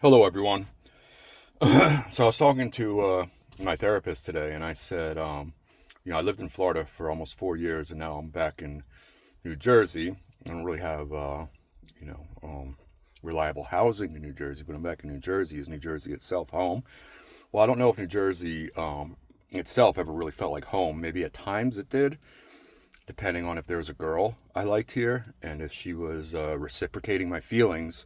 Hello, everyone. So I was talking to my therapist today, and I said, I lived in Florida for almost 4 years, and now I'm back in New Jersey. I don't really have, you know, um, reliable housing in New Jersey, but I'm back in New Jersey. Is New Jersey itself home? Well, I don't know if New Jersey itself ever really felt like home. Maybe at times it did, depending on if there was a girl I liked here and if she was reciprocating my feelings.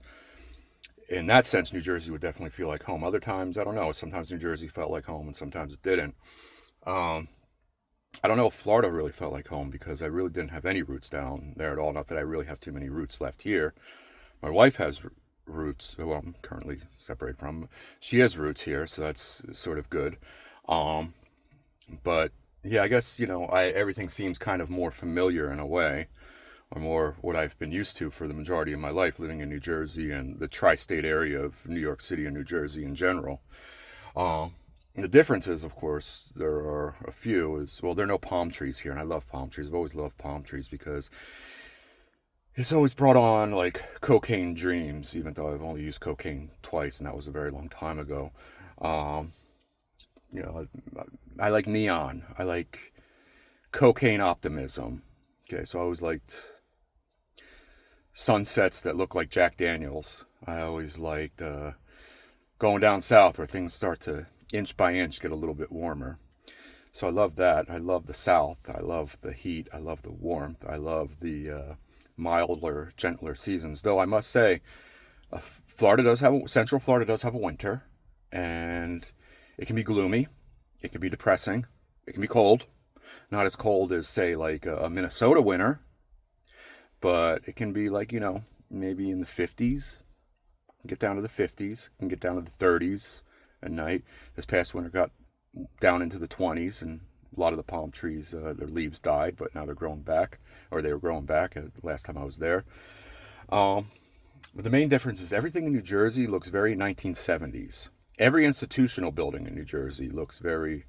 In that sense, New Jersey would definitely feel like home. Other times, I don't know. Sometimes New Jersey felt like home, and sometimes it didn't. Um, I don't know if Florida really felt like home because I really didn't have any roots down there at all. Not that I really have too many roots left here. My wife has roots, who I'm currently separated from. She has roots here, so that's sort of good. Um, but yeah, I guess everything seems kind of more familiar in a way, or more what I've been used to for the majority of my life living in New Jersey and the tri-state area of New York City and New Jersey in general. Um, the differences, of course, there are a few. Is well, there are no palm trees here, and I love palm trees. I've always loved palm trees because it's always brought on like cocaine dreams. Even though I've only used cocaine twice, and that was a very long time ago. Um, you know, I like neon. I like cocaine optimism. Okay, so I always liked sunsets that look like Jack Daniels. I always liked going down south where things start to inch by inch get a little bit warmer. So I love that. I love the south. I love the heat. I love the warmth. I love the milder, gentler seasons. Though I must say, Central Florida does have a winter, and it can be gloomy. It can be depressing. It can be cold. Not as cold as say like a Minnesota winter, but it can be like, maybe in the 50s. Get down to the 50s, can get down to the 30s at night. This past winter got down into the 20s, and a lot of the palm trees, their leaves died, but now they're growing back, or they were growing back the last time I was there. Um, but the main difference is everything in New Jersey looks very 1970s. Every institutional building in New Jersey looks very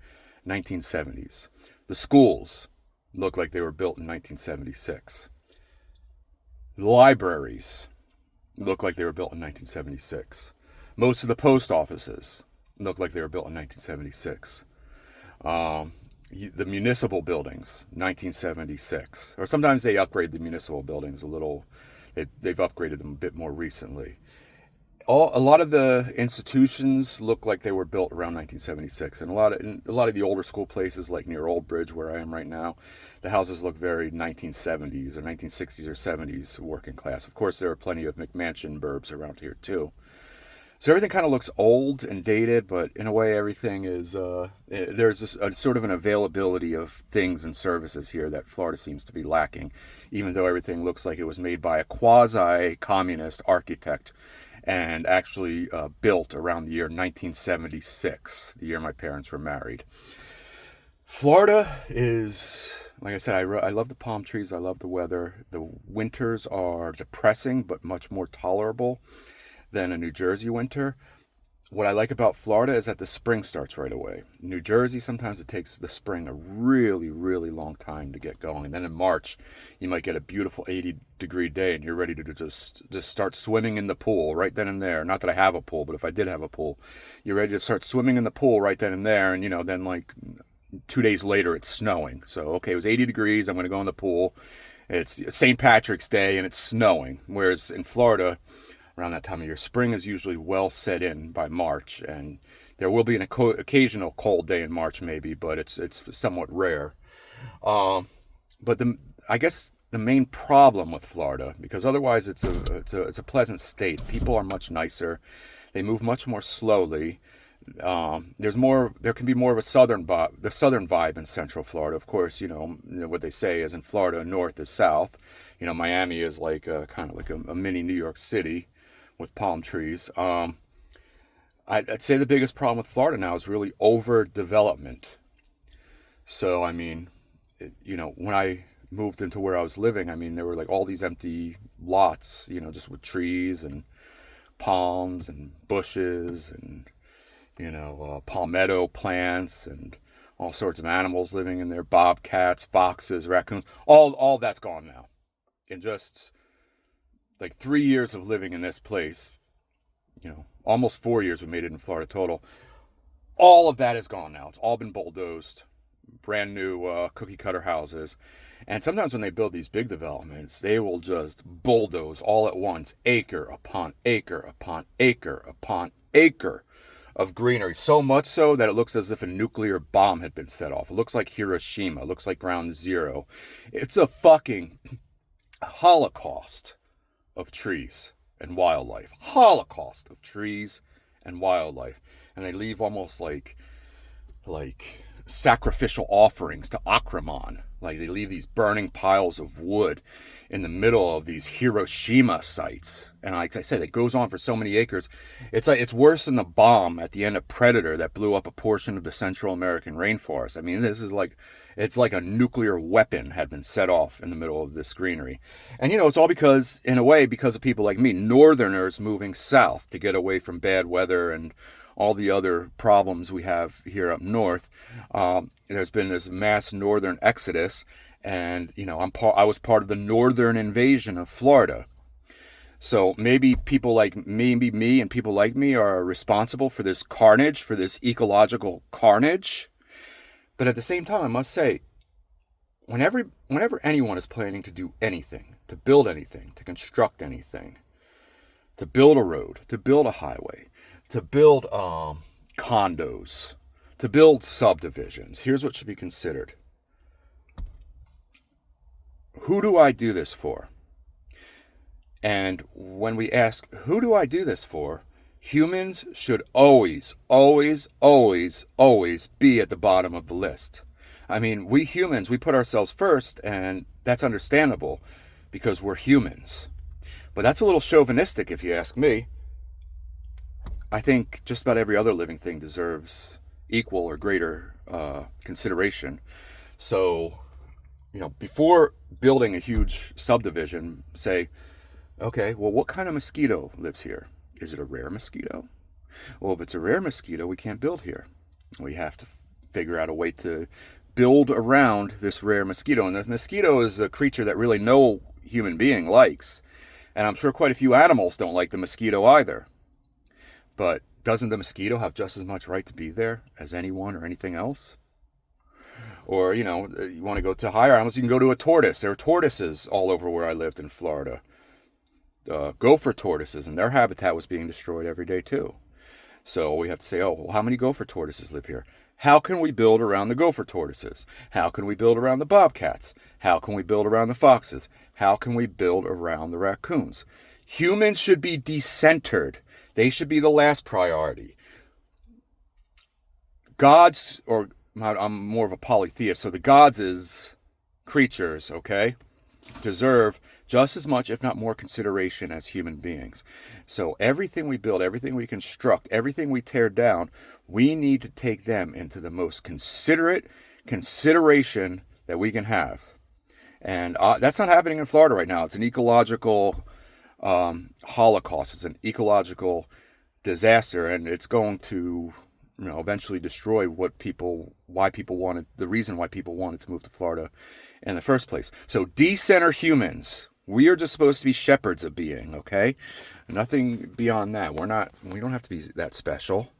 1970s. The schools look like they were built in 1976. The libraries look like they were built in 1976. Most of the post offices look like they were built in 1976. Um, the municipal buildings, 1976. Or sometimes they upgrade the municipal buildings a little. They've upgraded them a bit more recently. A lot of the institutions look like they were built around 1976, and a lot of the older school places, like near Old Bridge, where I am right now, the houses look very 1970s or 1960s or 70s working class. Of course, there are plenty of McMansion burbs around here too. So everything kind of looks old and dated, but in a way, everything is there's a sort of an availability of things and services here that Florida seems to be lacking, even though everything looks like it was made by a quasi-communist architect and actually built around the year 1976, the year my parents were married. Florida is, like I said, I love the palm trees. I love the weather. The winters are depressing, but much more tolerable than a New Jersey winter. What I like about Florida is that the spring starts right away. New Jersey, sometimes it takes the spring a really, really long time to get going. And then in March, you might get a beautiful 80-degree day and you're ready to just start swimming in the pool right then and there. Not that I have a pool, but if I did have a pool, you're ready to start swimming in the pool right then and there. And, then like 2 days later, it's snowing. So, okay, it was 80 degrees. I'm going to go in the pool. It's St. Patrick's Day and it's snowing. Whereas in Florida, around that time of year, spring is usually well set in by March, and there will be an occasional cold day in March, maybe, but it's somewhat rare. Um, but I guess the main problem with Florida, because otherwise it's a pleasant state. People are much nicer. They move much more slowly. There can be more of the southern vibe in Central Florida. Of course, what they say is in Florida, north is south. Miami is like kind of like a mini New York City with palm trees. I'd say the biggest problem with Florida now is really overdevelopment. So, I mean, when I moved into where I was living, I mean, there were like all these empty lots, just with trees and palms and bushes and, palmetto plants and all sorts of animals living in there, bobcats, foxes, raccoons, all that's gone now. In just like 3 years of living in this place, almost 4 years we made it in Florida total. All of that is gone now. It's all been bulldozed. Brand new cookie cutter houses. And sometimes when they build these big developments, they will just bulldoze all at once, acre upon acre upon acre upon acre of greenery. So much so that it looks as if a nuclear bomb had been set off. It looks like Hiroshima. It looks like Ground Zero. It's a fucking holocaust of trees and wildlife. Holocaust of trees and wildlife. And they leave almost like sacrificial offerings to Akraman. Like they leave these burning piles of wood in the middle of these Hiroshima sites. And like I said, it goes on for so many acres. It's worse than the bomb at the end of Predator that blew up a portion of the Central American rainforest. I mean, it's like a nuclear weapon had been set off in the middle of this greenery. And it's all because, in a way, because of people like me, northerners moving south to get away from bad weather and all the other problems we have here up north. There's been this mass northern exodus, and I was part of the northern invasion of Florida. So maybe people like me and people like me are responsible for this carnage, for this ecological carnage. But at the same time, I must say, whenever anyone is planning to do anything, to build anything, to construct anything, to build a road, to build a highway, to build condos, to build subdivisions, here's what should be considered. Who do I do this for? And when we ask, who do I do this for? Humans should always, always, always, always be at the bottom of the list. I mean, we humans, we put ourselves first, and that's understandable because we're humans. But that's a little chauvinistic if you ask me. I think just about every other living thing deserves equal or greater consideration. So, before building a huge subdivision, say, okay, well, what kind of mosquito lives here? Is it a rare mosquito? Well, if it's a rare mosquito, we can't build here. We have to figure out a way to build around this rare mosquito. And the mosquito is a creature that really no human being likes. And I'm sure quite a few animals don't like the mosquito either. But doesn't the mosquito have just as much right to be there as anyone or anything else? Or, you want to go to higher animals, you can go to a tortoise. There are tortoises all over where I lived in Florida. Gopher tortoises, and their habitat was being destroyed every day too. So we have to say, well, how many gopher tortoises live here? How can we build around the gopher tortoises? How can we build around the bobcats? How can we build around the foxes? How can we build around the raccoons? Humans should be decentered. They should be the last priority. Gods, or I'm more of a polytheist, so the gods is creatures, okay, deserve just as much, if not more, consideration as human beings. So everything we build, everything we construct, everything we tear down, we need to take them into the most considerate consideration that we can have. And that's not happening in Florida right now. It's an ecological holocaust. It's an ecological disaster, and it's going to eventually destroy the reason why people wanted to move to Florida in the first place. So decenter humans. We are just supposed to be shepherds of being, okay? Nothing beyond that. We don't have to be that special.